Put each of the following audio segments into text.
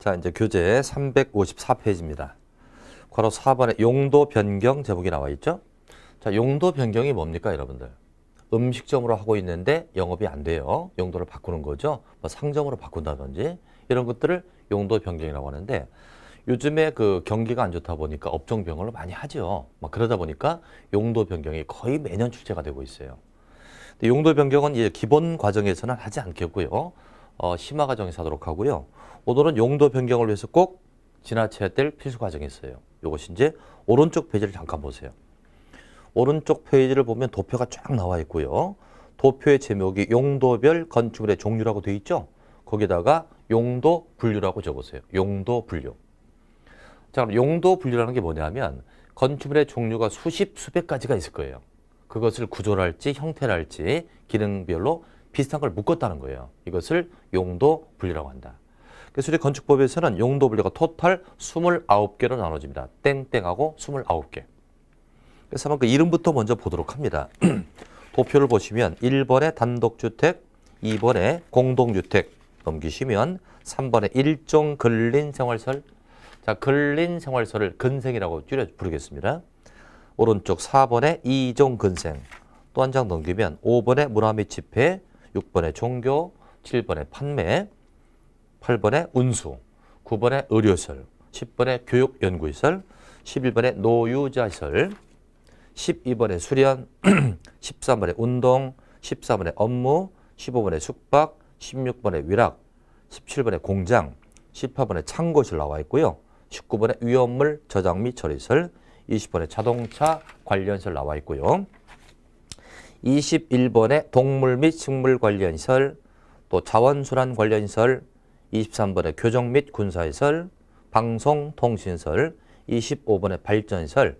자, 이제 교재 354페이지입니다. 괄호 4번에 용도 변경 제목이 나와 있죠? 자, 용도 변경이 뭡니까, 여러분들? 음식점으로 하고 있는데 영업이 안 돼요. 용도를 바꾸는 거죠. 뭐 상점으로 바꾼다든지 이런 것들을 용도 변경이라고 하는데 요즘에 그 경기가 안 좋다 보니까 업종 변경을 많이 하죠. 막 그러다 보니까 용도 변경이 거의 매년 출제가 되고 있어요. 근데 용도 변경은 이제 기본 과정에서는 하지 않겠고요. 심화 과정에서 하도록 하고요. 오늘은 용도 변경을 위해서 꼭 지나쳐야 될 필수 과정이 있어요. 이것이 이제 오른쪽 페이지를 잠깐 보세요. 오른쪽 페이지를 보면 도표가 쫙 나와 있고요. 도표의 제목이 용도별 건축물의 종류라고 되어 있죠. 거기다가 용도 분류라고 적으세요. 용도 분류. 자, 그럼 용도 분류라는 게 뭐냐면 건축물의 종류가 수십, 수백 가지가 있을 거예요. 그것을 구조랄지 형태랄지 기능별로 비슷한 걸 묶었다는 거예요. 이것을 용도 분류라고 한다. 그래서 우리 건축법에서는 용도 분류가 토탈 29개로 나눠집니다. 땡땡하고 29개. 그래서 한번 그 이름부터 먼저 보도록 합니다. 도표를 보시면 1번에 단독주택, 2번에 공동주택 넘기시면 3번에 일종 근린생활설. 자, 근린생활설을 근생이라고 줄여 부르겠습니다. 오른쪽 4번에 이종 근생. 또 한 장 넘기면 5번에 문화 및 집회, 6번에 종교, 7번에 판매, 8번에 운수, 9번에 의료설, 10번에 교육연구시설, 11번에 노유자시설, 12번에 수련, 13번에 운동, 14번에 업무, 15번에 숙박, 16번에 위락, 17번에 공장, 18번에 창고실 나와 있고요. 19번에 위험물 저장 및 처리설, 20번에 자동차 관련설 나와 있고요. 21번에 동물 및 식물 관련시설, 또 자원순환 관련시설, 23번에 교정 및 군사시설, 방송통신설, 25번에 발전시설,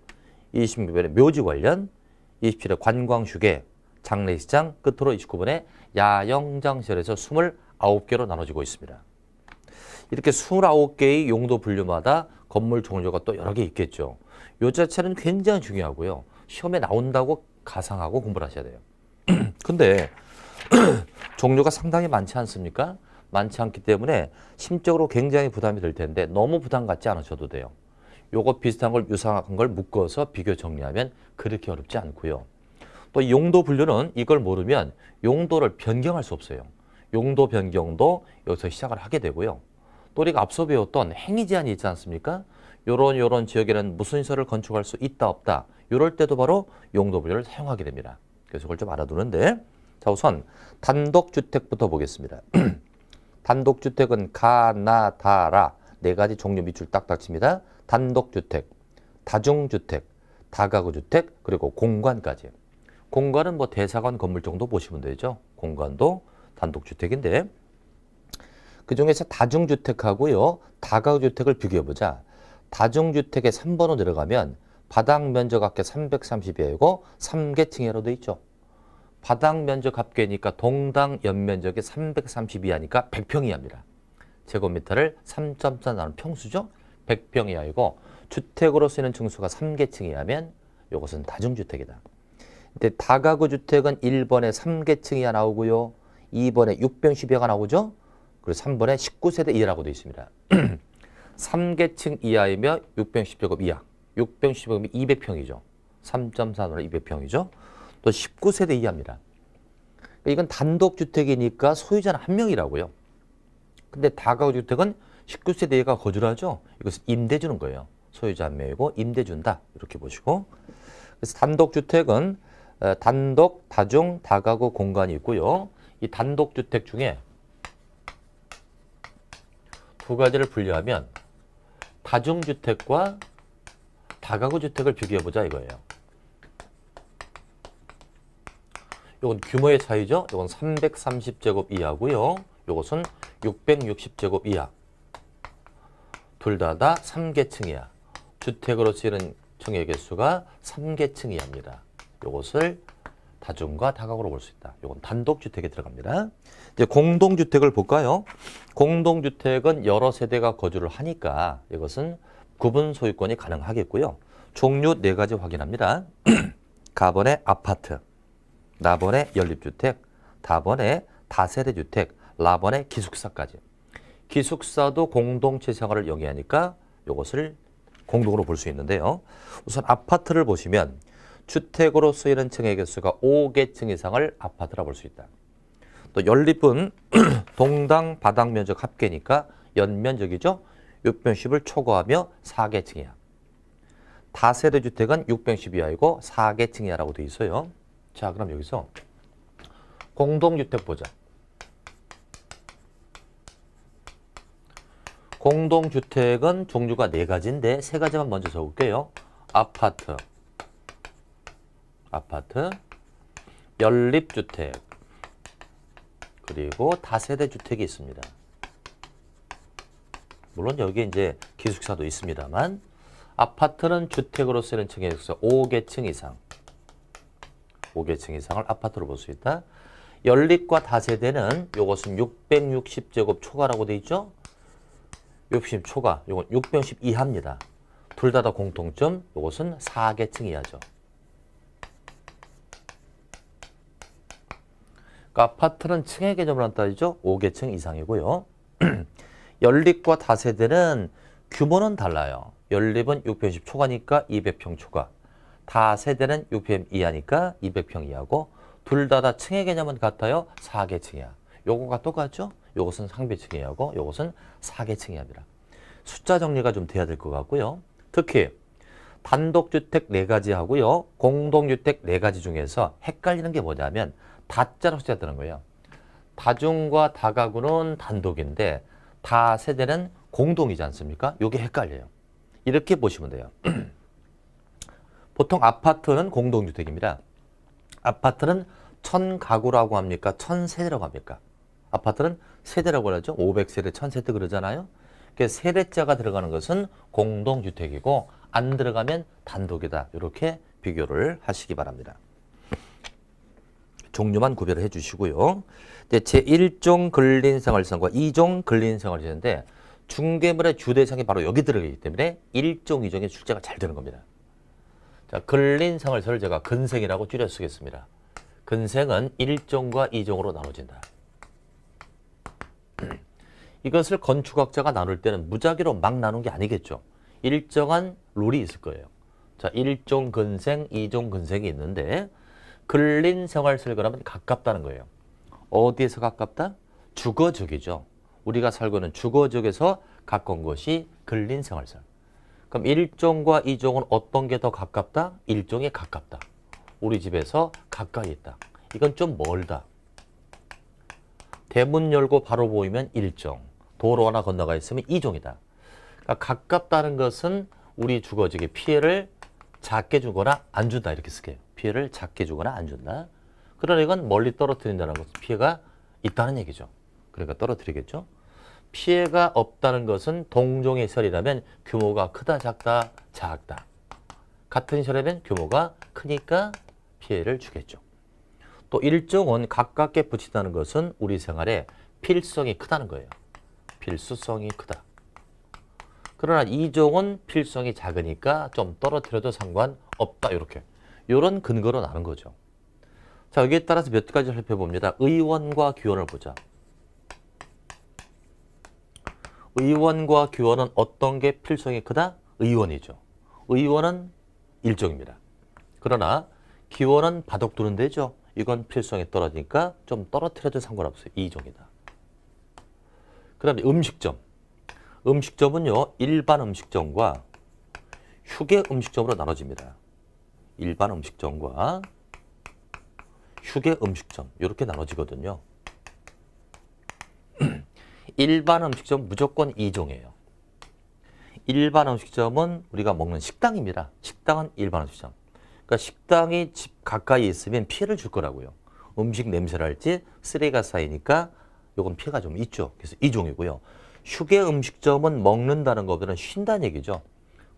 26번에 묘지 관련, 27번에 관광휴게, 장례시장, 끝으로 29번에 야영장시설에서 29개로 나눠지고 있습니다. 이렇게 29개의 용도 분류마다 건물 종류가 또 여러 개 있겠죠. 이 자체는 굉장히 중요하고요. 시험에 나온다고 가상하고 공부를 하셔야 돼요. 근데 종류가 상당히 많지 않습니까? 많지 않기 때문에 심적으로 굉장히 부담이 될 텐데 너무 부담 갖지 않으셔도 돼요. 요거 비슷한 걸 유사한 걸 묶어서 비교 정리하면 그렇게 어렵지 않고요. 또 용도 분류는 이걸 모르면 용도를 변경할 수 없어요. 용도 변경도 여기서 시작을 하게 되고요. 또 우리가 앞서 배웠던 행위 제한이 있지 않습니까? 요런 지역에는 무슨 시설을 건축할 수 있다 없다. 이럴 때도 바로 용도 분류를 사용하게 됩니다. 그래서 그걸 좀 알아두는데 자, 우선 단독주택부터 보겠습니다. 단독주택은 가, 나, 다, 라 네 가지 종류 밑줄 딱딱 칩니다. 단독주택, 다중주택, 다가구주택, 그리고 공관까지. 공관은 뭐 대사관 건물 정도 보시면 되죠. 공관도 단독주택인데 그중에서 다중주택하고요. 다가구주택을 비교해보자. 다중주택의 3번으로 들어가면 바닥 면적 합계 330이고 3계층이라고 돼 있죠. 바닥 면적 합계니까 동당 연면적이 330 이하니까 100평 이하입니다. 제곱미터를 3.4 나누는 평수죠. 100평 이하이고 주택으로 쓰이는 층수가 3계층 이하면 이것은 다중주택이다. 근데 다가구 주택은 1번에 3계층 이하 나오고요. 2번에 610여가 나오죠. 그리고 3번에 19세대 이하라고 되어 있습니다. 3계층 이하이며 610제곱 이하. 610제곱이 200평이죠. 3.4는 200평이죠. 또 19세대 이하입니다. 이건 단독주택이니까 소유자는 한 명이라고요. 근데 다가구주택은 19세대 이하가 거주를 하죠. 이것은 임대 주는 거예요. 소유자 한 명이고 임대 준다. 이렇게 보시고. 그래서 단독주택은 단독, 다중, 다가구 공간이 있고요. 이 단독주택 중에 두 가지를 분류하면 다중주택과 다가구주택을 비교해보자 이거예요. 이건 규모의 차이죠. 이건 330제곱 이하고요. 이것은 660제곱 이하. 둘 다 3계층 이하. 주택으로 쓰이는 층의 개수가 3계층 이하입니다. 이것을 다중과 다가구로 볼 수 있다. 이건 단독주택에 들어갑니다. 이제 공동주택을 볼까요? 공동주택은 여러 세대가 거주를 하니까 이것은 구분 소유권이 가능하겠고요. 종류 4가지 확인합니다. 가번의 아파트, 나번의 연립주택, 다번의 다세대주택, 라번의 기숙사까지. 기숙사도 공동체 생활을 영위하니까 이것을 공동으로 볼 수 있는데요. 우선 아파트를 보시면 주택으로 쓰이는 층의 개수가 5개층 이상을 아파트라 볼 수 있다. 또 연립은 동당 바닥 면적 합계니까 연면적이죠. 610을 초과하며 4개층이야. 다세대 주택은 610 이하이고 4개층 이하라고 되어 있어요. 자, 그럼 여기서 공동주택 보자. 공동주택은 종류가 4가지인데 3가지만 먼저 적을게요. 아파트, 연립주택, 그리고 다세대 주택이 있습니다. 물론 여기에 이제 기숙사도 있습니다만 아파트는 주택으로 쓰는 층의 개수가 5개층 이상, 5개층 이상을 아파트로 볼 수 있다. 연립과 다세대는 이것은 660제곱 초과라고 돼 있죠. 60 초과, 이건 610 이하입니다. 둘 다 공통점, 이것은 4개층 이하죠. 그러니까 아파트는 층의 개념으로 한 따지죠. 5개층 이상이고요. 연립과 다세대는 규모는 달라요. 연립은 610 초과니까 200평 초과. 다세대는 600평 이하니까 200평 이하고 둘 다 층의 개념은 같아요. 4개층이야. 요거가 똑같죠? 요것은 상비층 이하고 요것은 4개층 이하입니다. 숫자 정리가 좀 돼야 될 것 같고요. 특히 단독주택 4가지 하고요. 공동주택 4가지 중에서 헷갈리는 게 뭐냐면 다자로 숫자되는 거예요. 다중과 다가구는 단독인데 다세대는 공동이지 않습니까? 이게 헷갈려요. 이렇게 보시면 돼요. 보통 아파트는 공동주택입니다. 아파트는 1000가구라고 합니까? 1000세대라고 합니까? 아파트는 세대라고 하죠. 500세대, 1000세대 그러잖아요. 그래서 세대자가 들어가는 것은 공동주택이고 안 들어가면 단독이다. 이렇게 비교를 하시기 바랍니다. 종류만 구별을 해주시고요. 제1종 근린생활선과 2종 근린생활선인데 중개물의 주대상이 바로 여기 들어가기 때문에 1종, 2종의 출제가 잘 되는 겁니다. 자, 근린생활선을 제가 근생이라고 줄여 쓰겠습니다. 근생은 1종과 2종으로 나눠진다. 이것을 건축학자가 나눌 때는 무작위로 막 나눈 게 아니겠죠. 일정한 룰이 있을 거예요. 자, 1종 근생, 2종 근생이 있는데 근린생활선을 그러면 가깝다는 거예요. 어디에서 가깝다? 주거지역이죠. 우리가 살고 있는 주거지역에서 가까운 것이 근린생활선. 그럼 1종과 2종은 어떤 게 더 가깝다? 1종에 가깝다. 우리 집에서 가까이 있다. 이건 좀 멀다. 대문 열고 바로 보이면 1종. 도로 하나 건너가 있으면 2종이다. 그러니까 가깝다는 것은 우리 주거지역에 피해를 작게 주거나 안 준다. 이렇게 쓸게요. 피해를 작게 주거나 안 준다. 그러나 이건 멀리 떨어뜨린다는 것은 피해가 있다는 얘기죠. 그러니까 떨어뜨리겠죠. 피해가 없다는 것은 동종의 설이라면 규모가 크다, 작다, 작다. 같은 설이라면 규모가 크니까 피해를 주겠죠. 또 일종은 가깝게 붙인다는 것은 우리 생활에 필성이 크다는 거예요. 필수성이 크다. 그러나 이종은 필성이 작으니까 좀 떨어뜨려도 상관없다. 이렇게. 이런 근거로 나눈 거죠. 자, 여기에 따라서 몇 가지 살펴봅니다. 의원과 규원을 보자. 의원과 규원은 어떤 게 필성이 크다? 의원이죠. 의원은 일종입니다. 그러나 규원은 바둑 두는 데죠. 이건 필성이 떨어지니까 좀 떨어뜨려도 상관없어요. 이종이다. 그 다음에 음식점. 음식점은요, 일반 음식점과 휴게 음식점으로 나눠집니다. 일반 음식점과 휴게 음식점 이렇게 나눠지거든요. 일반 음식점 무조건 2종이에요. 일반 음식점은 우리가 먹는 식당입니다. 식당은 일반 음식점. 그러니까 식당이 집 가까이 있으면 피해를 줄 거라고요. 음식 냄새를 할지 쓰레기가 쌓이니까 이건 피해가 좀 있죠. 그래서 2종이고요. 휴게 음식점은 먹는다는 것보다는 쉰다는 얘기죠.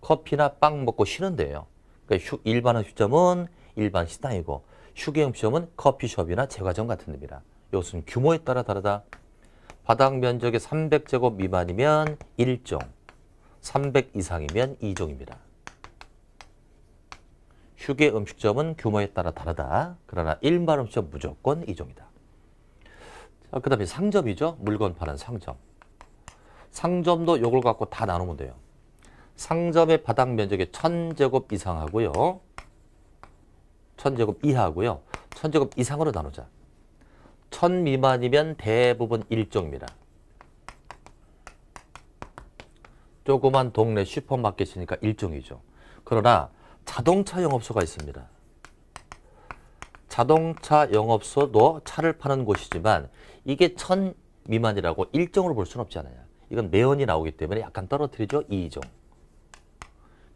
커피나 빵 먹고 쉬는데요. 그러니까 일반 음식점은 일반 식당이고 휴게 음식점은 커피숍이나 제과점 같은 데입니다. 이것은 규모에 따라 다르다. 바닥 면적이 300제곱 미만이면 1종, 300 이상이면 2종입니다. 휴게 음식점은 규모에 따라 다르다. 그러나 일반 음식점 무조건 2종이다. 그 다음에 상점이죠. 물건 파는 상점. 상점도 요걸 갖고 다 나누면 돼요. 상점의 바닥 면적이 1000제곱 이상하고요. 1000제곱 이하고요. 1000제곱 이상으로 나누자. 1000 미만이면 대부분 일종입니다. 조그만 동네 슈퍼마켓이니까 일종이죠. 그러나 자동차 영업소가 있습니다. 자동차 영업소도 차를 파는 곳이지만 이게 1000 미만이라고 일종으로 볼 수는 없잖아요. 이건 매연이 나오기 때문에 약간 떨어뜨리죠. 2종.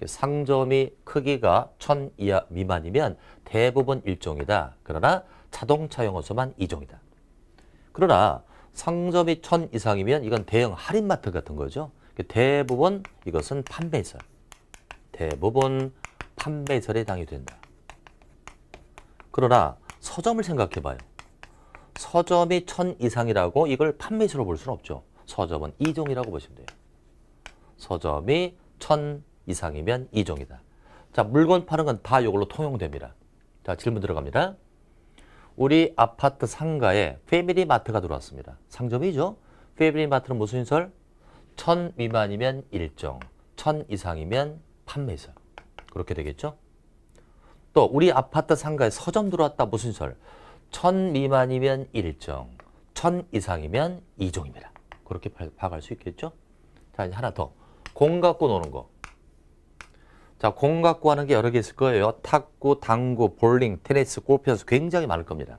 상점이 크기가 1000 이하 미만이면 대부분 일종이다. 그러나 자동차 영업소만 2종이다. 그러나 상점이 1000 이상이면 이건 대형 할인마트 같은 거죠. 대부분 이것은 판매시설. 대부분 판매시설에 해당이 된다. 그러나 서점을 생각해 봐요. 서점이 1000 이상이라고 이걸 판매시설로 볼 수는 없죠. 서점은 2종이라고 보시면 돼요. 서점이 1000 이상이면 2종이다. 자, 물건 파는 건 다 이걸로 통용됩니다. 자, 질문 들어갑니다. 우리 아파트 상가에 패밀리마트가 들어왔습니다. 상점이죠. 패밀리마트는 무슨 시설? 1000 미만이면 일종, 1000 이상이면 판매시설. 그렇게 되겠죠? 또 우리 아파트 상가에 서점 들어왔다. 무슨 시설? 1000 미만이면 일종, 1000 이상이면 2종입니다. 그렇게 파악할 수 있겠죠? 자, 이제 하나 더. 공 갖고 노는 거. 자, 공 갖고 하는 게 여러 개 있을 거예요. 탁구, 당구, 볼링, 테니스, 골프 연습 굉장히 많을 겁니다.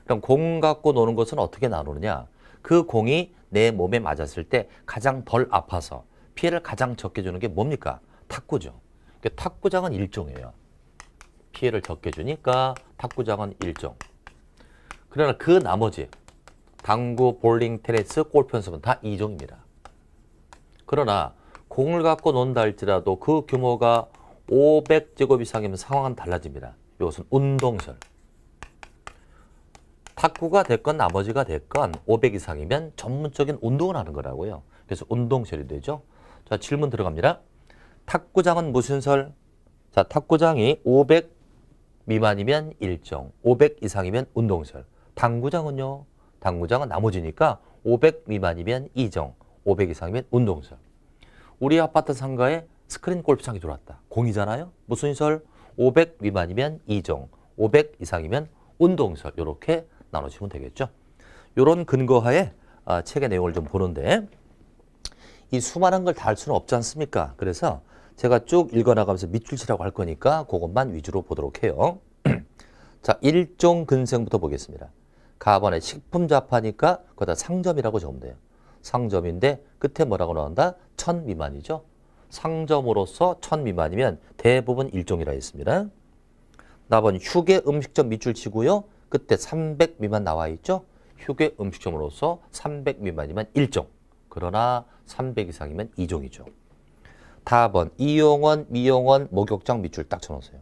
그럼 공 갖고 노는 것은 어떻게 나누느냐? 그 공이 내 몸에 맞았을 때 가장 덜 아파서 피해를 가장 적게 주는 게 뭡니까? 탁구죠. 그러니까 탁구장은 일종이에요. 피해를 적게 주니까 탁구장은 일종. 그러나 그 나머지 당구, 볼링, 테니스, 골프 연습은 다 2종입니다. 그러나 공을 갖고 논다 할지라도 그 규모가 500제곱 이상이면 상황은 달라집니다. 이것은 운동시설. 탁구가 됐건 나머지가 됐건 500 이상이면 전문적인 운동을 하는 거라고요. 그래서 운동시설이 되죠. 자, 질문 들어갑니다. 탁구장은 무슨 시설? 자, 탁구장이 500 미만이면 일종, 500 이상이면 운동시설. 당구장은요? 당구장은 나머지니까 500 미만이면 2종, 500 이상이면 운동시설. 우리 아파트 상가에 스크린 골프장이 들어왔다. 공이잖아요. 무슨 시설? 500 미만이면 2종, 500 이상이면 운동시설. 이렇게 나누시면 되겠죠. 이런 근거하에 책의 내용을 좀 보는데 이 수많은 걸 다 할 수는 없지 않습니까? 그래서 제가 쭉 읽어나가면서 밑줄치라고 할 거니까 그것만 위주로 보도록 해요. 자, 일종 근생부터 보겠습니다. 가번에 식품 잡하니까 거기다 상점이라고 적으면 돼요. 상점인데 끝에 뭐라고 나온다? 1000 미만이죠. 상점으로서 1000 미만이면 대부분 일종이라 했습니다. 나번 휴게 음식점 밑줄 치고요. 끝에 300 미만 나와 있죠. 휴게 음식점으로서 300 미만이면 일종. 그러나 300 이상이면 2종이죠. 다번 이용원, 미용원, 목욕장 밑줄 딱 쳐놓으세요.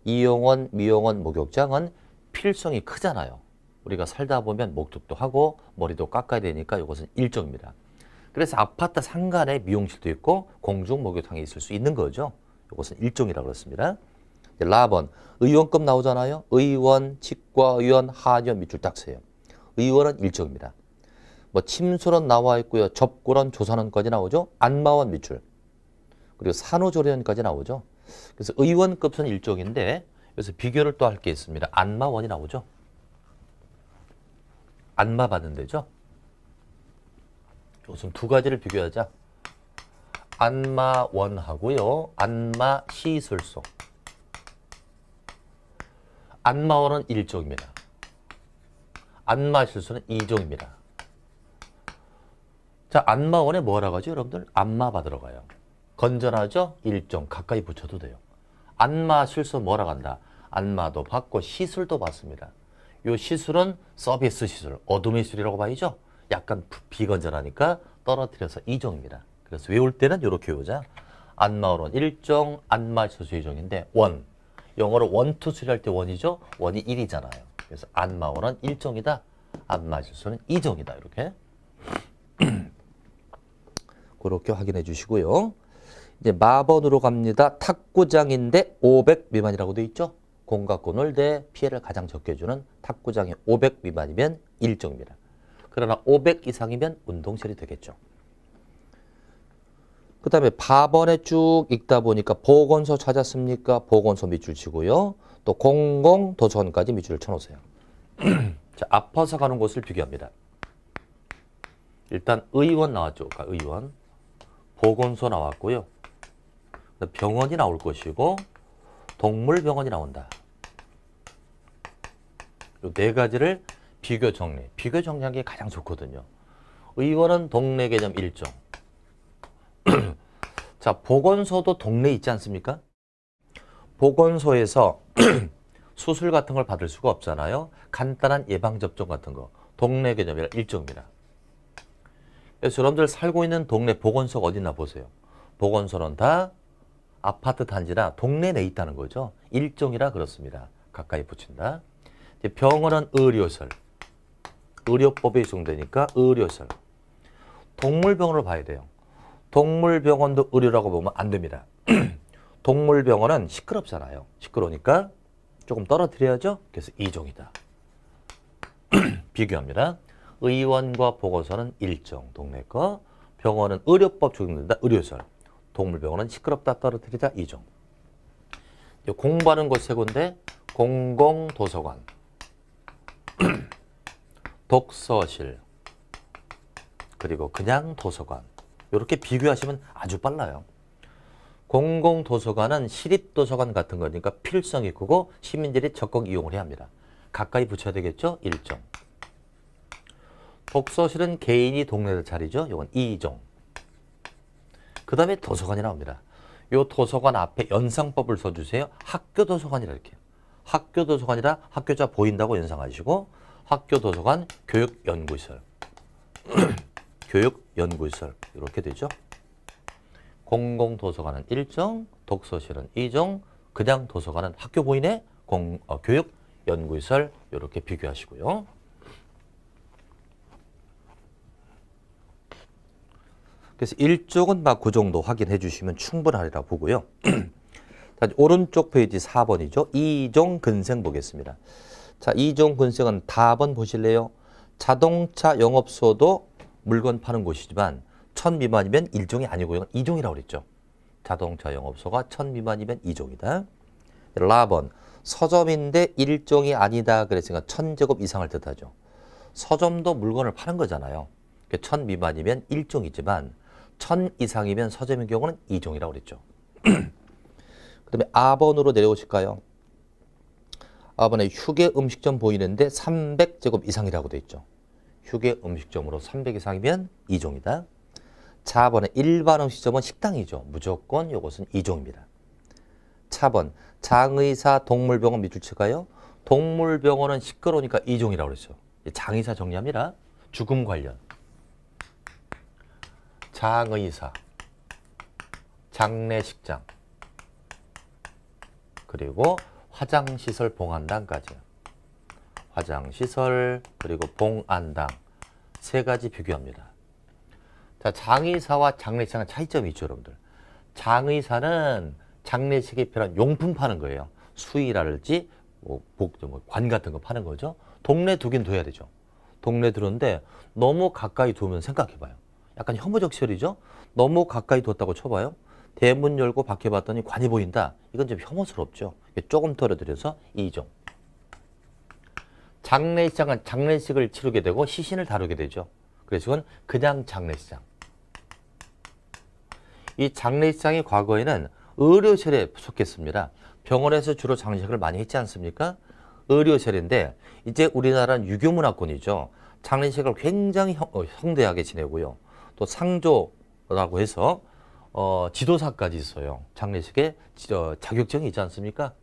이용원, 미용원, 목욕장은 필성이 크잖아요. 우리가 살다 보면 목욕도 하고 머리도 깎아야 되니까 이것은 일종입니다. 그래서 아파트 상간에 미용실도 있고 공중 목욕탕이 있을 수 있는 거죠. 이것은 일종이라고 그랬습니다. 라번, 의원급 나오잖아요. 의원, 치과의원, 한의원 밑줄 딱 세요. 의원은 일종입니다. 뭐 침술원 나와 있고요. 접골원, 조산원까지 나오죠. 안마원 밑줄. 그리고 산후조리원까지 나오죠. 그래서 의원급은 일종인데 그래서 비교를 또 할 게 있습니다. 안마원이 나오죠. 안마 받는 데죠. 요즘 두 가지를 비교하자. 안마원하고요. 안마시술소. 안마원은 1종입니다. 안마시술소는 2종입니다. 자, 안마원에 뭐라고 하죠, 여러분들? 안마 받으러 가요. 건전하죠? 1종. 가까이 붙여도 돼요. 안마시술소 뭐라고 한다? 안마도 받고 시술도 받습니다. 요 시술은 서비스 시술, 어둠의 시술이라고 봐야죠. 약간 비건전하니까 떨어뜨려서 2종입니다. 그래서 외울 때는 이렇게 외우자. 안마원은 1종, 안마시술소 2종인데 원. 영어로 원, 투, 쓰리 할 때 원이죠. 원이 1이잖아요. 그래서 안마원은 1종이다. 안마시술소는 2종이다. 이렇게. 그렇게 확인해 주시고요. 이제 마번으로 갑니다. 탁구장인데 500 미만이라고 돼 있죠. 공 갖고 놀 때 피해를 가장 적게 주는 탁구장이 500 미만이면 일종입니다. 그러나 500 이상이면 운동시설이 되겠죠. 그 다음에 밥원에 쭉 읽다 보니까 보건소 찾았습니까? 보건소 밑줄 치고요. 또 공공도서관까지 밑줄을 쳐놓으세요. 자, 아파서 가는 곳을 비교합니다. 일단 의원 나왔죠. 의원. 보건소 나왔고요. 병원이 나올 것이고 동물병원이 나온다. 이 네 가지를 비교 정리. 비교 정리한 게 가장 좋거든요. 의원은 동네 개념 1종. 자, 보건소도 동네에 있지 않습니까? 보건소에서 수술 같은 걸 받을 수가 없잖아요. 간단한 예방접종 같은 거. 동네 개념이라 1종입니다. 그래서 여러분들 살고 있는 동네 보건소가 어디 있나 보세요. 보건소는 다 아파트 단지나 동네 내에 있다는 거죠. 1종이라 그렇습니다. 가까이 붙인다. 이제 병원은 의료설. 의료법에 적용되니까 의료설. 동물병원을 봐야 돼요. 동물병원도 의료라고 보면 안 됩니다. 동물병원은 시끄럽잖아요. 시끄러우니까 조금 떨어뜨려야죠. 그래서 2종이다. 비교합니다. 의원과 보건소는 1종, 동네 거. 병원은 의료법 적용된다. 의료설. 동물병원은 시끄럽다. 떨어뜨리다. 2종. 공부하는 곳 세 군데. 공공도서관, 독서실, 그리고 그냥 도서관. 이렇게 비교하시면 아주 빨라요. 공공도서관은 시립도서관 같은 거니까 필성이 크고 시민들이 적극 이용을 해야 합니다. 가까이 붙여야 되겠죠? 1종. 독서실은 개인이 동네에서 차리죠. 이건 2종. 그 다음에 도서관이 나옵니다. 이 도서관 앞에 연상법을 써주세요. 학교 도서관이라 이렇게. 학교 도서관이라 학교자 보인다고 연상하시고 학교 도서관 교육연구시설. 교육연구시설 이렇게 되죠. 공공도서관은 1종, 독서실은 2종, 그냥 도서관은 학교 보이네, 교육연구시설 이렇게 비교하시고요. 그래서 1쪽은 막 그 정도 확인해 주시면 충분하리라 보고요. 오른쪽 페이지 4번이죠. 2종 근생 보겠습니다. 자, 2종 근생은 답은 보실래요? 자동차 영업소도 물건 파는 곳이지만 1000 미만이면 1종이 아니고 이건 2종이라고 그랬죠. 자동차 영업소가 1000 미만이면 2종이다. 라번 서점인데 1종이 아니다 그랬으니까 1000제곱 이상을 뜻하죠. 서점도 물건을 파는 거잖아요. 1000 미만이면 1종이지만 1000 이상이면 서점인 경우는 2종이라고 그랬죠. 그 다음에 A번으로 내려오실까요? A번에 휴게 음식점 보이는데 300제곱 이상이라고 돼 있죠. 휴게 음식점으로 300 이상이면 2종이다. 4번에 일반 음식점은 식당이죠. 무조건 이것은 2종입니다. 차번 장의사 동물병원 밑줄 칠까요? 동물병원은 시끄러우니까 2종이라고 그랬어요. 장의사 정리합니다. 죽음 관련. 장의사, 장례식장, 그리고 화장시설 봉안당까지. 화장시설 그리고 봉안당 세 가지 비교합니다. 자, 장의사와 장례식장은 차이점이 있죠, 여러분들. 장의사는 장례식에 필요한 용품 파는 거예요. 수의라든지 관 같은 거 파는 거죠. 동네 두긴 둬야 되죠. 동네 두는데 너무 가까이 두면 생각해봐요. 약간 혐오적 시설이죠. 너무 가까이 뒀다고 쳐봐요. 대문 열고 밖에 봤더니 관이 보인다. 이건 좀 혐오스럽죠. 조금 떨어뜨려서 2종. 장례식장은 장례식을 치르게 되고 시신을 다루게 되죠. 그래서 이건 그냥 장례식장. 이 장례식장이 과거에는 의료설에 속했습니다. 병원에서 주로 장례식을 많이 했지 않습니까? 의료설인데 이제 우리나라는 유교문화권이죠. 장례식을 굉장히 성대하게 지내고요. 또 상조라고 해서 지도사까지 있어요. 장례식에 자격증이 있지 않습니까?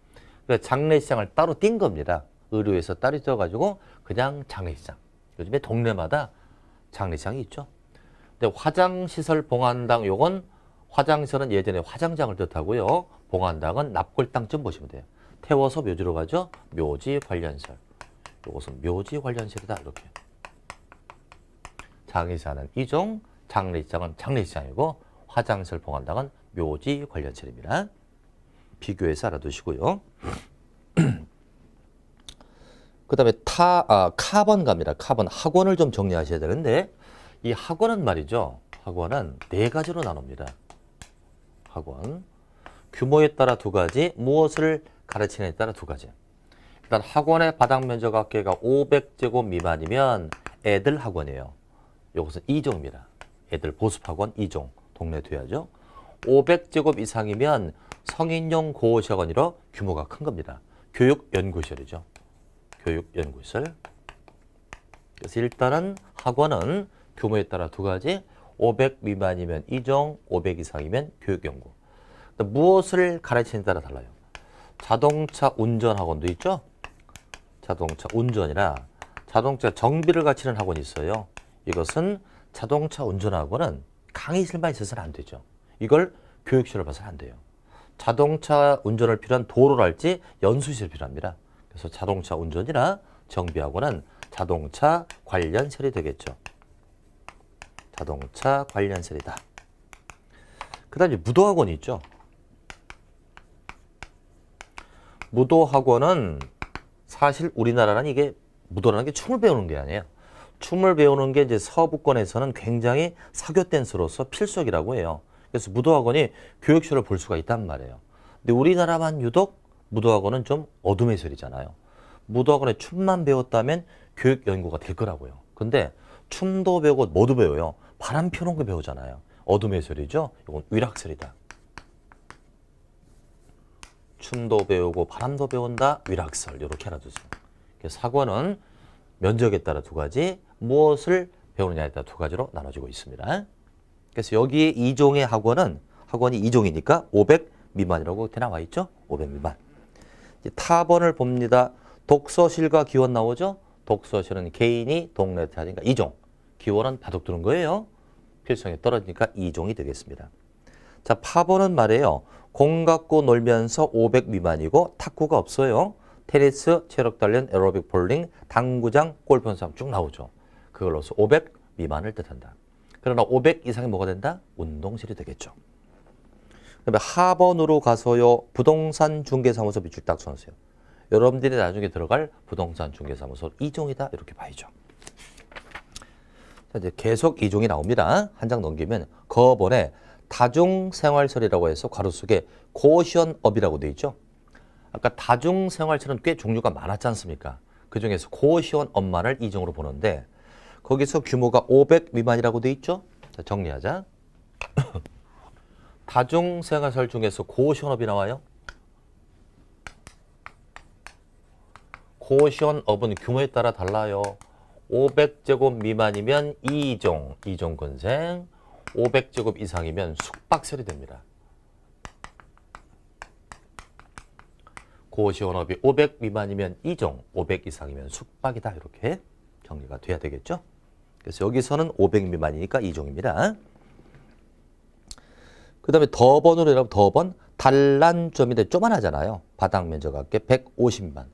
그러니까 장례식장을 따로 띈 겁니다. 의료에서 따로 떼어가지고 그냥 장례식장. 요즘에 동네마다 장례식장이 있죠. 근데 화장시설 봉안당 요건 화장시설은 예전에 화장장을 뜻하고요. 봉안당은 납골당쯤 보시면 돼요. 태워서 묘지로 가죠. 묘지 관련시설. 요것은 묘지 관련시설이다. 이렇게. 장의사는 2종, 장례식장은 장례식장이고 화장시설 봉안당은 묘지 관련시설입니다. 비교해서 알아두시고요. 그 다음에 카본 갑니다. 카본 학원을 좀 정리하셔야 되는데 이 학원은 말이죠. 학원은 네 가지로 나눕니다. 학원. 규모에 따라 두 가지, 무엇을 가르치느냐에 따라 두 가지. 일단 학원의 바닥 면적 합계가 500제곱 미만이면 애들 학원이에요. 이것은 2종입니다. 애들 보습학원 2종. 동네 둬야죠. 500제곱 이상이면 성인용 고시학원이라 규모가 큰 겁니다. 교육연구시설이죠. 교육연구시설. 그래서 일단은 학원은 규모에 따라 두 가지, 500 미만이면 2종, 500 이상이면 교육연구. 무엇을 가르치느냐에 따라 달라요. 자동차 운전 학원도 있죠. 자동차 운전이나 자동차 정비를 가르치는 학원이 있어요. 이것은 자동차 운전 학원은 강의실만 있어서는 안 되죠. 이걸 교육시설을 봐서는 안 돼요. 자동차 운전을 필요한 도로를 할지 연수시설이 필요합니다. 그래서 자동차 운전이나 정비학원은 자동차 관련 시설이 되겠죠. 자동차 관련 시설이다. 그 다음에 무도학원이 있죠. 무도학원은 사실 우리나라는 이게 무도라는 게 춤을 배우는 게 아니에요. 춤을 배우는 게 이제 서부권에서는 굉장히 사교 댄스로서 필수적이라고 해요. 그래서 무도학원이 교육시설을 볼 수가 있단 말이에요. 근데 우리나라만 유독 무도학원은 좀 어둠의 세리잖아요. 무도학원에 춤만 배웠다면 교육 연구가 될 거라고요. 근데 춤도 배우고 뭐도 배워요. 바람 펴는 거 배우잖아요. 어둠의 세리죠. 이건 위락설이다. 춤도 배우고 바람도 배운다. 위락설. 이렇게 알아두세요. 그래서 학원은 면적에 따라 두 가지, 무엇을 배우느냐에 따라 두 가지로 나눠지고 있습니다. 그래서 여기에 2종의 학원이 2종이니까 500 미만이라고 나와 있죠. 500 미만. 이제 타번을 봅니다. 독서실과 기원 나오죠. 독서실은 개인이 동네 하니까 2종. 기원은 바둑 두는 거예요. 필성이 떨어지니까 2종이 되겠습니다. 자, 파번은 말이에요. 공 갖고 놀면서 500 미만이고 탁구가 없어요. 테니스, 체력 단련, 에어로빅, 볼링, 당구장, 골프 연습장 쭉 나오죠. 그걸로서 500 미만을 뜻한다. 그러나 500 이상이 뭐가 된다? 운동실이 되겠죠. 그다음에 하번으로 가서요. 부동산 중개사무소 밑줄 딱 써주세요. 여러분들이 나중에 들어갈 부동산 중개사무소 2종이다. 이렇게 봐야죠. 자, 이제 계속 2종이 나옵니다. 한 장 넘기면 거번에 다중생활설이라고 해서 괄호 속에 고시원업이라고 되어 있죠. 아까 다중생활설은 꽤 종류가 많았지 않습니까? 그중에서 고시원업만을 2종으로 보는데 거기서 규모가 500 미만이라고 되어 있죠. 자, 정리하자. 다중생활설 중에서 고시원업이 나와요. 고시원업은 규모에 따라 달라요. 500제곱 미만이면 2종, 2종 근생. 500제곱 이상이면 숙박설이 됩니다. 고시원업이 500 미만이면 2종, 500 이상이면 숙박이다. 이렇게 정리가 돼야 되겠죠. 그래서 여기서는 500 미만이니까 2종입니다. 그 다음에 더번으로 여러분 더번 단란점인데 쪼만하잖아요. 바닥 면적 합계 150 미만.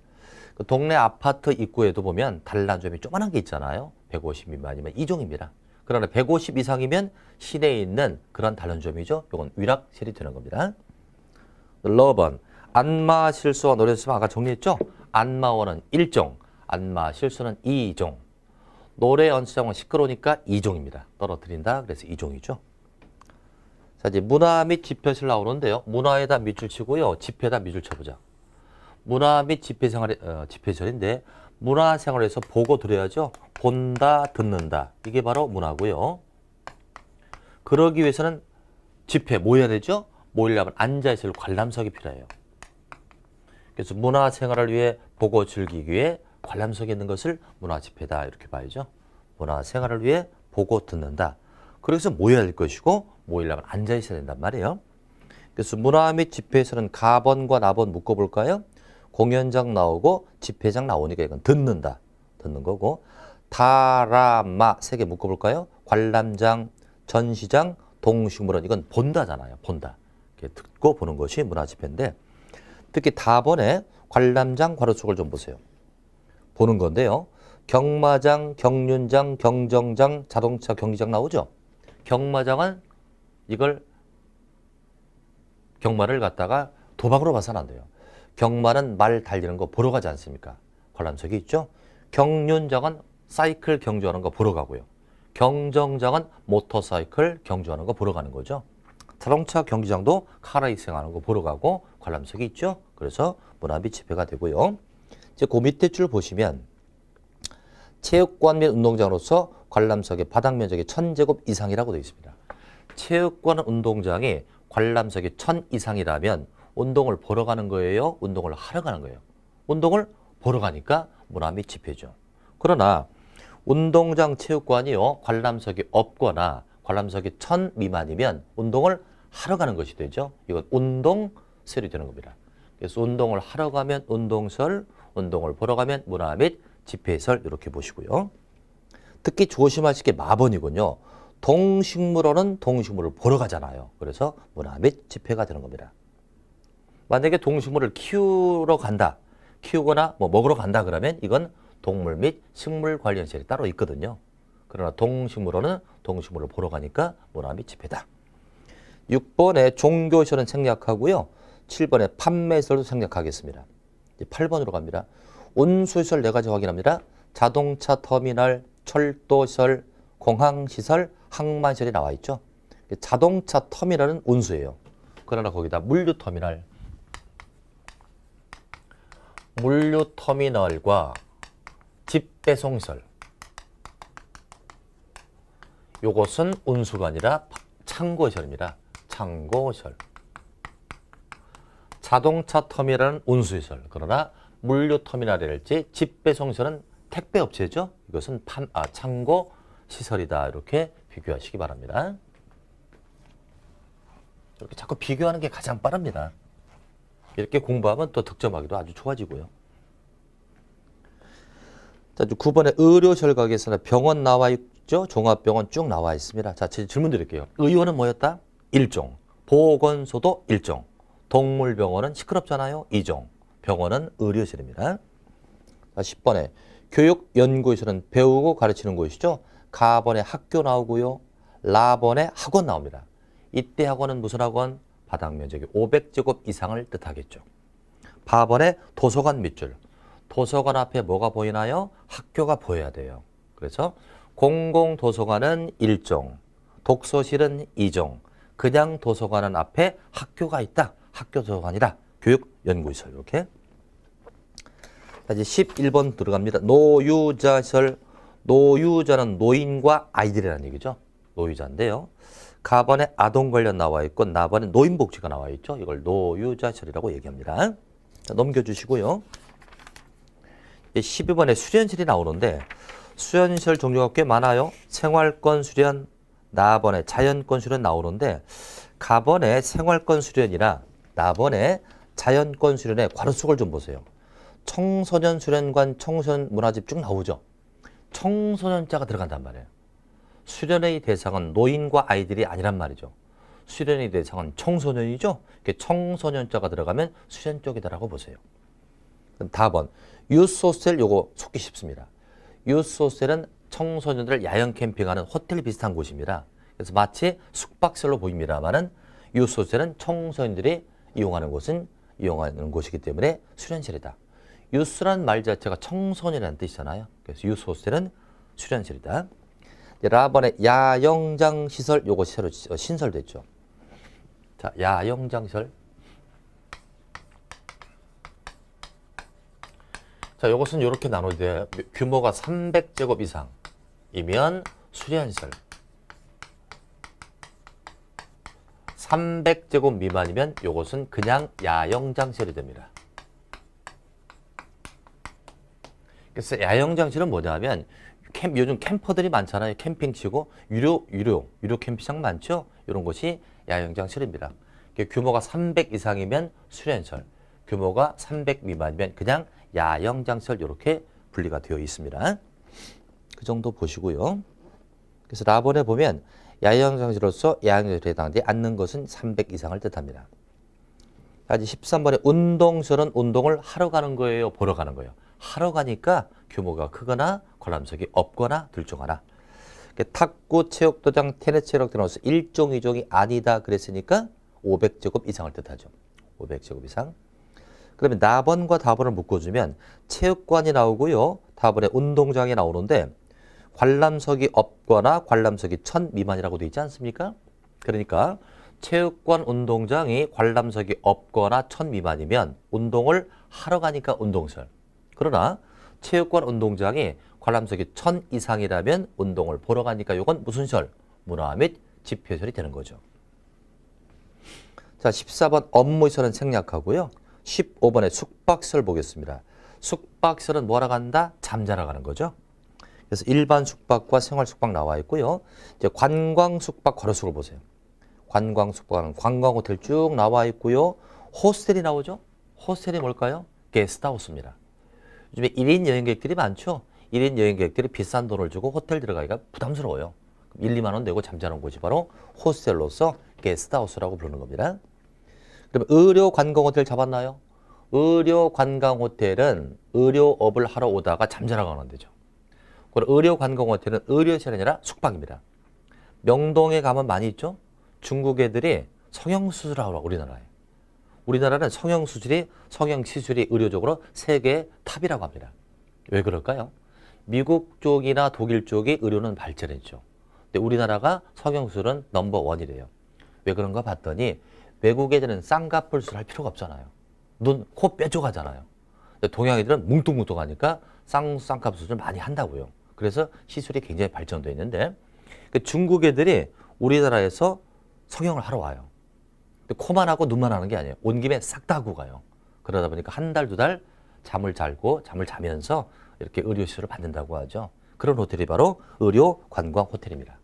그 동네 아파트 입구에도 보면 단란점이 쪼만한 게 있잖아요. 150 미만이면 2종입니다. 그러나 150 이상이면 시내에 있는 그런 단란점이죠. 이건 위락실이 되는 겁니다. 러번 안마 실수와 노래 실수 아까 정리했죠. 안마원은 1종, 안마 실수는 2종. 노래 연습장은 시끄러우니까 2종입니다. 떨어뜨린다. 그래서 2종이죠. 자, 이제 문화 및 집회실 나오는데요. 문화에다 밑줄 치고요. 집회에다 밑줄 쳐보자. 문화 및 집회시설인데 문화생활에서 보고 들어야죠. 본다, 듣는다. 이게 바로 문화고요. 그러기 위해서는 집회 모여야 되죠. 모이려면 앉아있을 관람석이 필요해요. 그래서 문화생활을 위해 보고 즐기기 위해 관람석에 있는 것을 문화집회다. 이렇게 봐야죠. 문화생활을 위해 보고 듣는다. 그래서 모여야 될 것이고 모이려면 앉아있어야 된단 말이에요. 그래서 문화 및 집회에서는 가번과 나번 묶어볼까요? 공연장 나오고 집회장 나오니까 이건 듣는다. 듣는 거고 다라마 세 개 묶어볼까요? 관람장, 전시장, 동식물원 이건 본다잖아요. 본다. 이렇게 듣고 보는 것이 문화집회인데 특히 다번에 관람장 괄호축을 좀 보세요. 보는 건데요. 경마장, 경륜장, 경정장, 자동차 경기장 나오죠? 경마장은 이걸 경마를 갖다가 도박으로 봐서는 안 돼요. 경마는 말 달리는 거 보러 가지 않습니까? 관람석이 있죠? 경륜장은 사이클 경주하는 거 보러 가고요. 경정장은 모터사이클 경주하는 거 보러 가는 거죠. 자동차 경기장도 카레이싱하는 거 보러 가고 관람석이 있죠. 그래서 문화 및 집회가 되고요. 이제 그 밑에 줄 보시면 체육관 및 운동장으로서 관람석의 바닥 면적이 1000제곱 이상이라고 되어 있습니다. 체육관 운동장이 관람석이 1000 이상이라면 운동을 보러 가는 거예요? 운동을 하러 가는 거예요? 운동을 보러 가니까 문화 및 집회죠. 그러나 운동장 체육관이요, 관람석이 없거나 관람석이 1000 미만이면 운동을 하러 가는 것이 되죠. 이건 운동설이 되는 겁니다. 그래서 운동을 하러 가면 운동설, 운동을 보러 가면 문화 및 집회설 이렇게 보시고요. 특히 조심하실 게 마번이군요. 동식물원은 동식물을 보러 가잖아요. 그래서 문화 및 집회가 되는 겁니다. 만약에 동식물을 키우러 간다, 키우거나 뭐 먹으러 간다 그러면 이건 동물 및 식물 관련 시설이 따로 있거든요. 그러나 동식물원은 동식물을 보러 가니까 문화 및 집회다. 6번에 종교시설은 생략하고요. 7번에 판매시설도 생략하겠습니다. 8번으로 갑니다. 운수시설 4가지 확인합니다. 자동차 터미널, 철도시설, 공항시설, 항만시설이 나와 있죠. 자동차 터미널은 운수예요. 그러나 거기다 물류터미널과 집배송시설, 요것은 운수가 아니라 창고시설입니다. 창고시설. 자동차 터미널은 운수시설, 그러나 물류터미널이랄지 집배송시설은 택배업체죠. 이것은 창고시설이다. 이렇게 비교하시기 바랍니다. 이렇게 자꾸 비교하는 게 가장 빠릅니다. 이렇게 공부하면 또 득점하기도 아주 좋아지고요. 자, 9번에 의료시설 가게에서는 병원 나와 있죠. 종합병원 쭉 나와 있습니다. 자, 질문 드릴게요. 의원은 뭐였다? 1종. 보건소도 1종. 동물병원은 시끄럽잖아요. 2종. 병원은 의료시설입니다. 자, 10번에 교육연구시설은 배우고 가르치는 곳이죠. 가번에 학교 나오고요. 라번에 학원 나옵니다. 이때 학원은 무슨 학원? 바닥 면적이 500제곱 이상을 뜻하겠죠. 바번에 도서관 밑줄. 도서관 앞에 뭐가 보이나요? 학교가 보여야 돼요. 그래서 공공도서관은 1종, 독서실은 2종, 그냥 도서관은 앞에 학교가 있다. 학교 도서관이다. 교육연구시설. 이렇게. 이제 11번 들어갑니다. 노유자시설. 노유자는 노인과 아이들이라는 얘기죠. 노유자인데요. 가번에 아동 관련 나와 있고 나번에 노인복지가 나와 있죠. 이걸 노유자시설이라고 얘기합니다. 자, 넘겨주시고요. 12번에 수련실이 나오는데 수련시설 종류가 꽤 많아요. 생활권 수련, 나번에 자연권 수련 나오는데 가번에 생활권 수련이나 나번에 자연권 수련의 괄호 속을 좀 보세요. 청소년 수련관, 청소년 문화집 쭉 나오죠. 청소년자가 들어간단 말이에요. 수련의 대상은 노인과 아이들이 아니란 말이죠. 수련의 대상은 청소년이죠. 청소년자가 들어가면 수련 쪽이다라고 보세요. 다번 유소셀 요거 속기 쉽습니다. 유소셀은 청소년들 야영 캠핑하는 호텔 비슷한 곳입니다. 그래서 마치 숙박시설로 보입니다만은 유소셀은 청소년들이 이용하는 곳이기 때문에 수련실이다. 유스란 말 자체가 청소년이라는 뜻이잖아요. 그래서 유소셀은 수련실이다. 라번에 야영장 시설 요거 새로 신설됐죠. 자, 야영장 시설. 자, 요것은 이렇게 나누되 규모가 300제곱 이상이면 수련시설. 300제곱 미만이면 요것은 그냥 야영장 시설이 됩니다. 그래서 야영장 시설은 뭐냐면 요즘 캠퍼들이 많잖아요. 캠핑 치고 유료 캠핑장 많죠. 이런 곳이 야영장 시설입니다. 규모가 300 이상이면 수련시설, 규모가 300 미만이면 그냥 야영장 시설 이렇게 분리가 되어 있습니다. 그 정도 보시고요. 그래서 라번에 보면 야영장시로서 야영장시설에 해당되지 않는 것은 300 이상을 뜻합니다. 이제 13번에 운동시설은 운동을 하러 가는 거예요, 보러 가는 거예요. 하러 가니까 규모가 크거나 관람석이 없거나 둘 중 하나. 탁구, 체육도장, 테니스 체력 등으로서 1종, 2종이 아니다 그랬으니까 500제곱 이상을 뜻하죠. 500제곱 이상. 그러면 나번과 다번을 묶어주면 체육관이 나오고요. 다번에 운동장이 나오는데 관람석이 없거나 관람석이 1000 미만이라고 되어 있지 않습니까? 그러니까 체육관 운동장이 관람석이 없거나 1000 미만이면 운동을 하러 가니까 운동시설. 그러나 체육관 운동장이 관람석이 1000 이상이라면 운동을 보러 가니까 이건 무슨 시설? 문화 및 집회시설이 되는 거죠. 자, 14번 업무시설은 생략하고요. 15번에 숙박시설 보겠습니다. 숙박시설은 뭐라 간다? 잠자러 가는 거죠. 그래서 일반 숙박과 생활 숙박 나와 있고요. 이제 관광 숙박 괄호수를 보세요. 관광 숙박은 관광 호텔 쭉 나와 있고요. 호스텔이 나오죠. 호스텔이 뭘까요? 게스트하우스입니다. 요즘에 1인 여행객들이 많죠. 1인 여행객들이 비싼 돈을 주고 호텔 들어가기가 부담스러워요. 1, 2만 원 내고 잠자는 곳이 바로 호스텔로서 게스트하우스라고 부르는 겁니다. 그럼 의료 관광 호텔 잡았나요? 의료 관광 호텔은 의료업을 하러 오다가 잠자러 가는 데죠. 그리고 의료 관광 호텔은 의료시설이 아니라 숙박입니다. 명동에 가면 많이 있죠? 중국 애들이 성형수술하러 우리나라에. 우리나라는 성형시술이 의료적으로 세계 탑이라고 합니다. 왜 그럴까요? 미국 쪽이나 독일 쪽이 의료는 발전했죠. 근데 우리나라가 성형수술은 넘버원이래요. 왜 그런가 봤더니 외국 애들은 쌍꺼풀 수술할 필요가 없잖아요. 눈, 코 뾰족하잖아요. 근데 동양 애들은 뭉뚱뭉뚱하니까 쌍꺼풀 수술을 많이 한다고요. 그래서 시술이 굉장히 발전되어 있는데 중국 애들이 우리나라에서 성형을 하러 와요. 근데 코만 하고 눈만 하는 게 아니에요. 온 김에 싹 다 하고 가요. 그러다 보니까 한 달, 두 달 잠을 자면서 이렇게 의료 시술을 받는다고 하죠. 그런 호텔이 바로 의료 관광 호텔입니다.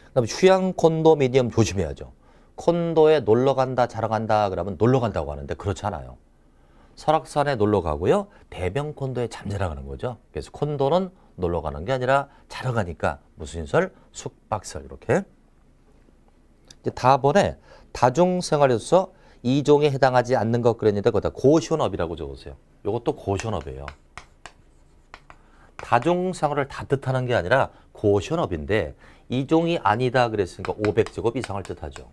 그다음에 휴양 콘도미니엄 조심해야죠. 콘도에 놀러 간다, 자러 간다 그러면 놀러 간다고 하는데 그렇지 않아요. 설악산에 놀러 가고요. 대명 콘도에 잠자러 가는 거죠. 그래서 콘도는 놀러 가는 게 아니라 자러 가니까 무슨 시설? 숙박시설 이렇게. 이제 다번에 다중생활에서 2종에 해당하지 않는 것 그랬는데 거기다 고시원업이라고 적으세요. 이것도 고시원업이에요. 다중생활을 다 뜻하는 게 아니라 고시원업인데 2종이 아니다 그랬으니까 500제곱 이상을 뜻하죠.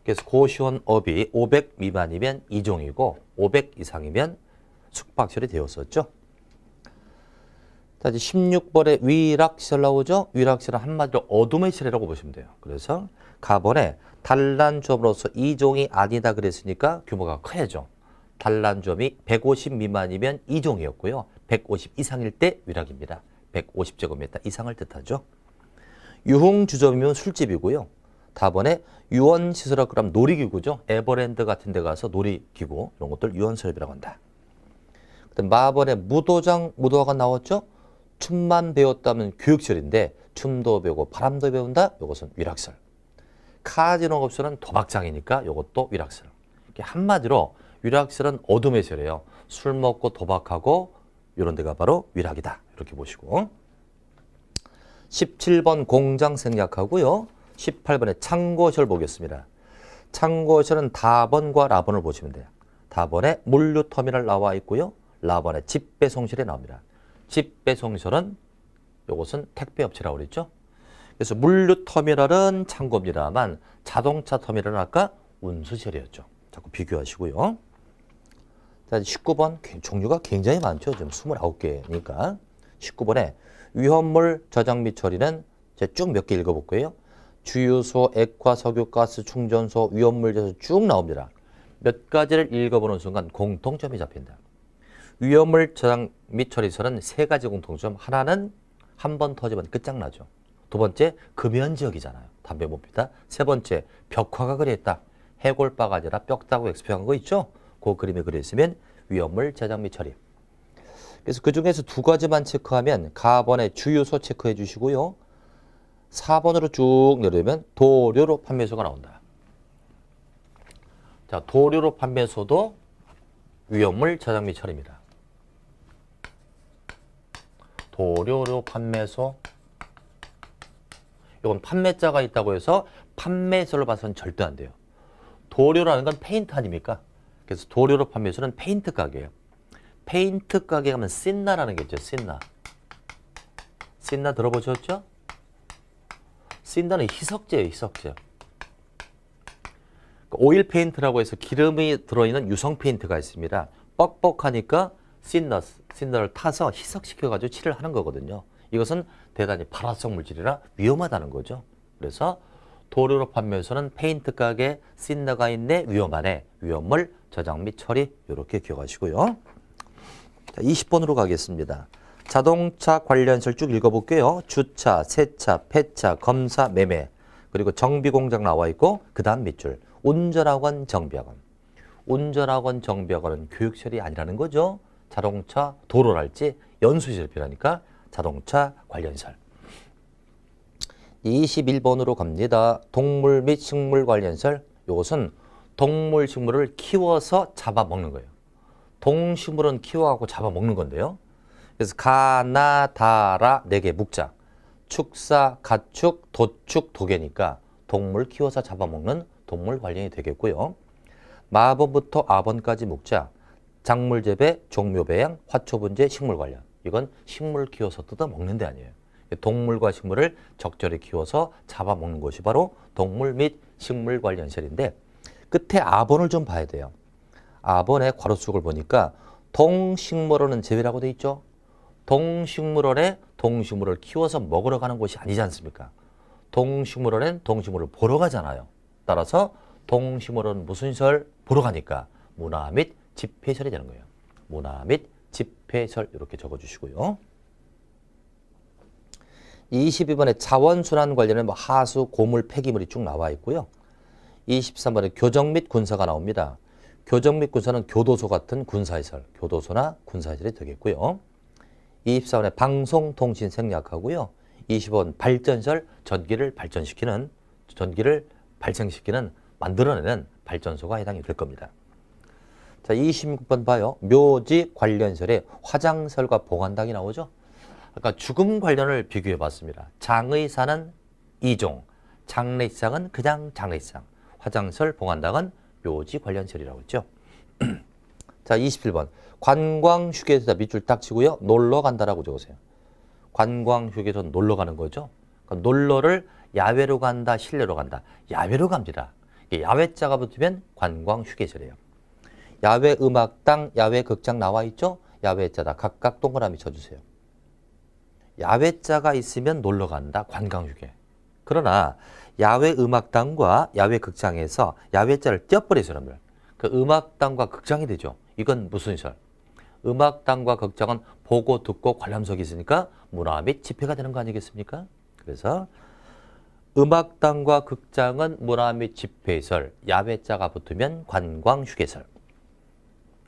그래서 고시원업이 500 미만이면 2종이고 500 이상이면 숙박시설이 되었었죠. 자, 이제 16번에 위락시설 나오죠. 위락시설은 한마디로 어둠의 시설이라고 보시면 돼요. 그래서 가번에 단란주업으로서 2종이 아니다 그랬으니까 규모가 커야죠. 단란주업이 150 미만이면 2종이었고요. 150 이상일 때 위락입니다. 150제곱미터 이상을 뜻하죠. 유흥주점이면 술집이고요. 다번에 유원시설이라고 그러면 놀이기구죠. 에버랜드 같은 데 가서 놀이기구 이런 것들 유원시설이라고 한다. 그다음 마번에 무도학원 나왔죠. 춤만 배웠다면 교육시설인데 춤도 배우고 바람도 배운다. 이것은 위락시설. 카지노 업소는 도박장이니까 이것도 위락시설. 한마디로 위락시설은 어둠의 시설이에요. 술 먹고 도박하고 이런 데가 바로 위락이다. 이렇게 보시고 17번 공장 생략하고요. 18번에 창고시설 보겠습니다. 창고시설은 다번과 라번을 보시면 돼요. 다번에 물류터미널 나와 있고요. 라번에 집배송실에 나옵니다. 집배송시설은 이것은 택배업체라고 그랬죠. 그래서 물류터미널은 창고입니다만 자동차 터미널은 아까 운수시설이었죠. 자꾸 비교하시고요. 자, 19번 종류가 굉장히 많죠. 지금 29개니까. 19번에 위험물 저장 및 처리는 제가 쭉 몇 개 읽어볼게요. 주유소, 액화, 석유, 가스, 충전소, 위험물 제소 쭉 나옵니다. 몇 가지를 읽어보는 순간 공통점이 잡힌다. 위험물 저장 및 처리설은 세 가지 공통점. 하나는 한 번 터지면 끝장나죠. 두 번째, 금연지역이잖아요. 담배 못 피다. 세 번째, 벽화가 그려있다. 해골바가 아니라 뼈다고 엑스표한 거 있죠? 그 그림에 그려있으면 위험물 저장 및 처리. 그래서 그 중에서 두 가지만 체크하면 가번에 주유소 체크해 주시고요. 4번으로 쭉 내려오면 도료로 판매소가 나온다. 자, 도료로 판매소도 위험물 저장 및 처리입니다. 도료로 판매소. 이건 판매자가 있다고 해서 판매소를 봐서는 절대 안 돼요. 도료라는 건 페인트 아닙니까? 그래서 도료로 판매소는 페인트 가게예요. 페인트 가게 가면 신나라는 게 있죠. 신나. 신나 들어보셨죠? 신나는 희석제예요. 희석제. 오일 페인트라고 해서 기름이 들어있는 유성 페인트가 있습니다. 뻑뻑하니까 신나를 타서 희석시켜가지고 칠을 하는 거거든요. 이것은 대단히 발화성 물질이라 위험하다는 거죠. 그래서 도료로 판매해서는 페인트 가게, 씬더가 있네, 위험하네, 위험물, 저장 및 처리 이렇게 기억하시고요. 자, 20번으로 가겠습니다. 자동차 관련설 쭉 읽어볼게요. 주차, 세차, 폐차, 검사, 매매, 그리고 정비공장 나와 있고 그 다음 밑줄 운전학원, 정비학원. 운전학원, 정비학원은 교육설이 아니라는 거죠. 자동차, 도로랄지 연수시설 필요하니까 자동차 관련설. 21번으로 갑니다. 동물 및 식물 관련설. 이것은 동물, 식물을 키워서 잡아먹는 거예요. 동식물은 키워갖고 잡아먹는 건데요. 그래서 가, 나, 다, 라 4개 묵자. 축사, 가축, 도축, 도개니까 동물 키워서 잡아먹는 동물 관련이 되겠고요. 마번부터 아번까지 묵자. 작물 재배, 종묘 배양, 화초 분재, 식물 관련. 이건 식물 키워서 뜯어먹는 데 아니에요. 동물과 식물을 적절히 키워서 잡아먹는 것이 바로 동물 및 식물 관련설인데 끝에 아번을 좀 봐야 돼요. 아번의 괄호축을 보니까 동식물원은 제외라고 돼 있죠. 동식물원에 동식물을 키워서 먹으러 가는 곳이 아니지 않습니까? 동식물원엔 동식물을 보러 가잖아요. 따라서 동식물원 무슨 설? 보러 가니까 문화 및 집회설이 되는 거예요. 문화 및 집회설 이렇게 적어주시고요. 22번에 자원순환 관련된 하수, 고물, 폐기물이 쭉 나와 있고요. 23번에 교정 및 군사가 나옵니다. 교정 및 군사는 교도소 같은 군사시설, 교도소나 군사시설이 되겠고요. 24번에 방송, 통신, 생략하고요. 25번 발전설, 전기를 발전시키는, 전기를 발생시키는, 만들어내는 발전소가 해당이 될 겁니다. 자, 26번 봐요. 묘지 관련설에 화장설과 보관당이 나오죠. 아까 죽음 관련을 비교해 봤습니다. 장의사는 이종, 장례상은 그냥 장례상, 화장설, 보관당은 묘지 관련설이라고 했죠. 자, 27번. 관광휴게소다 밑줄 딱 치고요. 놀러 간다라고 적으세요. 관광휴게소 놀러 가는 거죠. 그러니까 놀러를 야외로 간다, 실내로 간다. 야외로 갑니다. 야외자가 붙으면 관광휴게소래요. 야외 음악당, 야외 극장 나와 있죠? 야외자다. 각각 동그라미 쳐주세요. 야외자가 있으면 놀러 간다, 관광휴게. 그러나 야외 음악당과 야외 극장에서 야외자를 떼어버리세요, 여러분들. 그 음악당과 극장이 되죠. 이건 무슨 설? 음악당과 극장은 보고 듣고 관람석이 있으니까 문화 및 집회가 되는 거 아니겠습니까? 그래서 음악당과 극장은 문화 및 집회설, 야외자가 붙으면 관광휴게설.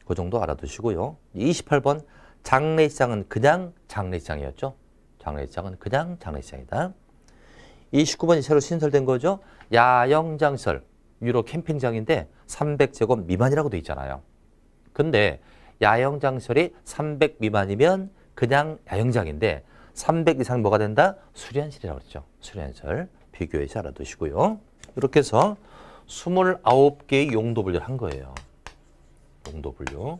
그 정도 알아두시고요. 28번 장례식장은 그냥 장례식장이었죠. 장례식장은 그냥 장례식장이다. 29번이 새로 신설된 거죠. 야영장설, 유로 캠핑장인데 300제곱 미만이라고 돼 있잖아요. 근데 야영장설이 300 미만이면 그냥 야영장인데 300 이상 뭐가 된다? 수련실이라고 그랬죠. 수련설 비교해서 알아두시고요. 이렇게 해서 29개의 용도 분류를 한 거예요. 용도 분류.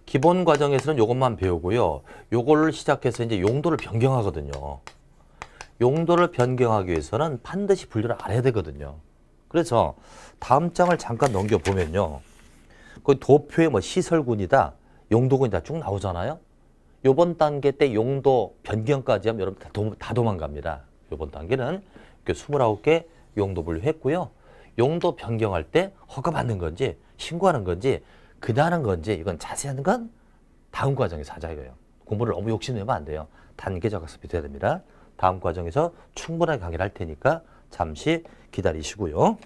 기본 과정에서는 이것만 배우고요. 요거를 시작해서 이제 용도를 변경하거든요. 용도를 변경하기 위해서는 반드시 분류를 알아야 되거든요. 그래서 다음 장을 잠깐 넘겨보면요. 그 도표에 뭐 시설군이다, 용도군이다 쭉 나오잖아요. 요번 단계 때 용도 변경까지 하면 여러분 다 도망갑니다. 요번 단계는 이렇게 29개 용도 분류했고요. 용도 변경할 때 허가받는 건지 신고하는 건지 그다는 건지 이건 자세한 건 다음 과정에서 하자 이거예요. 공부를 너무 욕심내면 안 돼요. 단계적 학습이 돼야 됩니다. 다음 과정에서 충분하게 강의를 할 테니까 잠시 기다리시고요.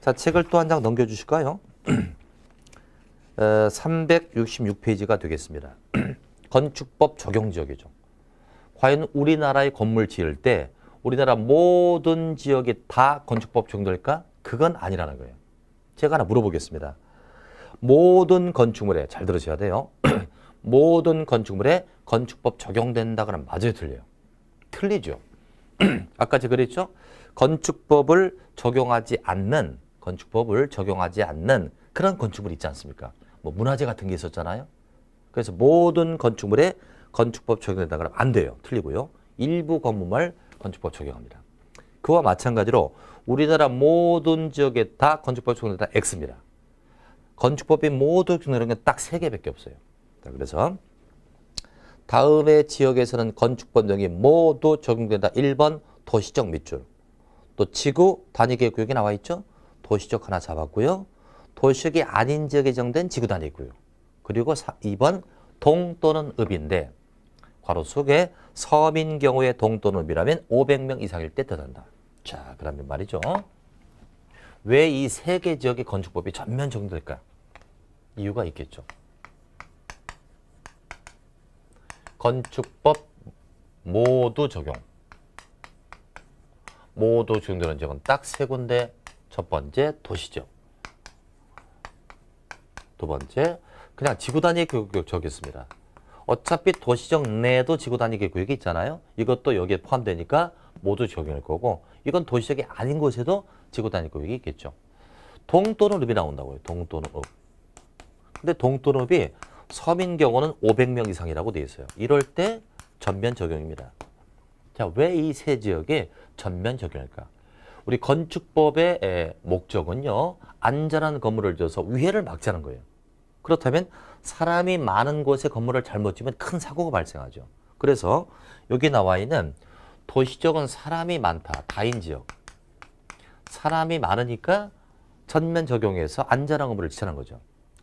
자, 책을 또 한 장 넘겨주실까요? 366페이지가 되겠습니다. 건축법 적용 지역이죠. 과연 우리나라의 건물 지을 때 우리나라 모든 지역이 다 건축법 적용될까? 그건 아니라는 거예요. 제가 하나 물어보겠습니다. 모든 건축물에, 잘 들으셔야 돼요. 모든 건축물에 건축법 적용된다 그러면 맞아요, 틀려요? 틀리죠. 아까 제가 그랬죠? 건축법을 적용하지 않는 그런 건축물 있지 않습니까? 뭐 문화재 같은 게 있었잖아요. 그래서 모든 건축물에 건축법 적용된다 그러면 안 돼요. 틀리고요. 일부 건물만 건축법 적용합니다. 그와 마찬가지로 우리나라 모든 지역에 다 건축법 적용된다 X입니다. 건축법이 모두 적용되는 건 딱 3개밖에 없어요. 자, 그래서 다음의 지역에서는 건축법 내용이 모두 적용된다. 1번 도시적 밑줄. 또 지구 단위계 구역이 나와 있죠. 도시적 하나 잡았고요. 도시적이 아닌 지역에 지정된 지구 단위 구역. 그리고 2번 동 또는 읍인데 괄호 속에 섬인 경우에 동 또는 읍이라면 500명 이상일 때 뜻한다. 자, 그러면 말이죠. 왜 이 세 개 지역의 건축법이 전면 적용될까? 이유가 있겠죠. 건축법 모두 적용. 모두 적용되는 지역은 딱 세 군데. 첫 번째 도시적. 두 번째 그냥 지구 단위 구역 적겠습니다. 어차피 도시적 내에도 지구 단위 구역이 있잖아요. 이것도 여기에 포함되니까 모두 적용할 거고 이건 도시적이 아닌 곳에도 지구 단위 구역이 있겠죠. 동 또는 읍이 나온다고요. 동 또는 읍. 근데 동 또는 읍이 섬인 경우는 500명 이상이라고 되어 있어요. 이럴 때 전면 적용입니다. 자, 왜 이 세 지역에 전면 적용할까? 우리 건축법의 목적은요. 안전한 건물을 지어서 위해를 막자는 거예요. 그렇다면 사람이 많은 곳에 건물을 잘못 지으면 큰 사고가 발생하죠. 그래서 여기 나와 있는 도시적은 사람이 많다. 다인지역. 사람이 많으니까 전면 적용해서 안전한 건물을 지자는 거죠.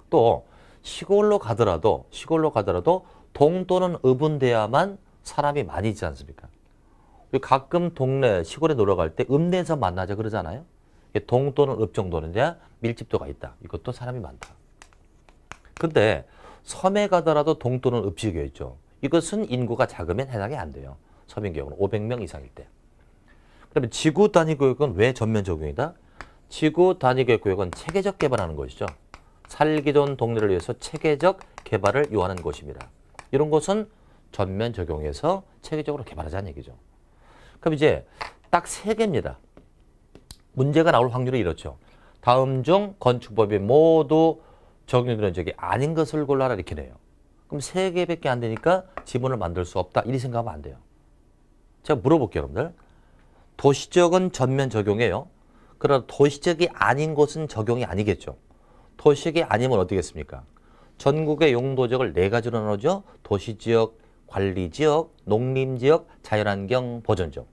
또 시골로 가더라도 동 또는 읍은 돼야만 사람이 많이 있지 않습니까? 우리 가끔 동네 시골에 놀러 갈 때 읍내에서 만나자 그러잖아요. 동 또는 읍 정도는 돼야 밀집도가 있다. 이것도 사람이 많다. 근데 섬에 가더라도 동 또는 읍 지역이 있죠. 이것은 인구가 작으면 해당이 안 돼요. 섬인 경우는 500명 이상일 때. 그러면 지구 단위 구역은 왜 전면 적용이다? 지구 단위 구역은 체계적 개발하는 것이죠. 살기 좋은 동네를 위해서 체계적 개발을 요하는 곳입니다. 이런 곳은 전면 적용해서 체계적으로 개발하자는 얘기죠. 그럼 이제 딱 세 개입니다. 문제가 나올 확률이 이렇죠. 다음 중 건축법이 모두 적용되는 적이 아닌 것을 골라라 이렇게 돼요. 그럼 세 개밖에 안 되니까 지문을 만들 수 없다. 이리 생각하면 안 돼요. 제가 물어볼게요, 여러분들. 도시적은 전면 적용해요. 그러나 도시적이 아닌 곳은 적용이 아니겠죠. 도시적이 아니면 어떻겠습니까? 전국의 용도지역을 네 가지로 나누죠. 도시지역, 관리지역, 농림지역, 자연환경, 보전지역.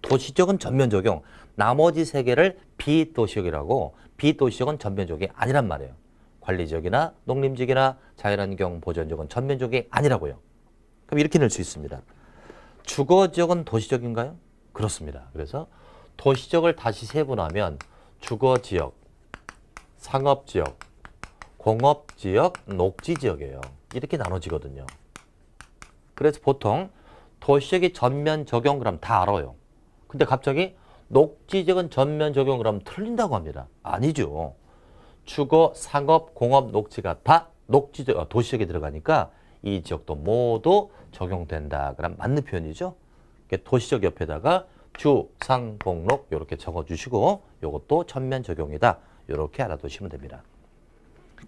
도시지역은 전면 적용. 나머지 세 개를 비도시지역이라고. 비도시지역은 전면 적용이 아니란 말이에요. 관리지역이나 농림지역이나 자연환경, 보전지역은 전면 적용이 아니라고요. 그럼 이렇게 낼 수 있습니다. 주거지역은 도시지역인가요? 그렇습니다. 그래서 도시지역을 다시 세분하면 주거지역, 상업지역, 공업지역, 녹지지역이에요. 이렇게 나눠지거든요. 그래서 보통 도시지역이 전면 적용 그럼 다 알아요. 근데 갑자기 녹지지역은 전면 적용 그럼 틀린다고 합니다. 아니죠. 주거, 상업, 공업, 녹지가 다 녹지지역, 도시지역에 들어가니까 이 지역도 모두 적용된다. 그럼 맞는 표현이죠. 도시지역 옆에다가 주, 상, 공, 녹 이렇게 적어주시고 이것도 전면 적용이다. 이렇게 알아두시면 됩니다.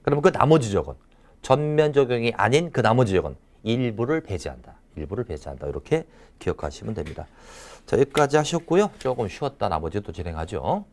그러면 그 나머지 지역은 전면 적용이 아닌 그 나머지 지역은 일부를 배제한다. 일부를 배제한다. 이렇게 기억하시면 됩니다. 자, 여기까지 하셨고요. 조금 쉬었다 나머지도 진행하죠.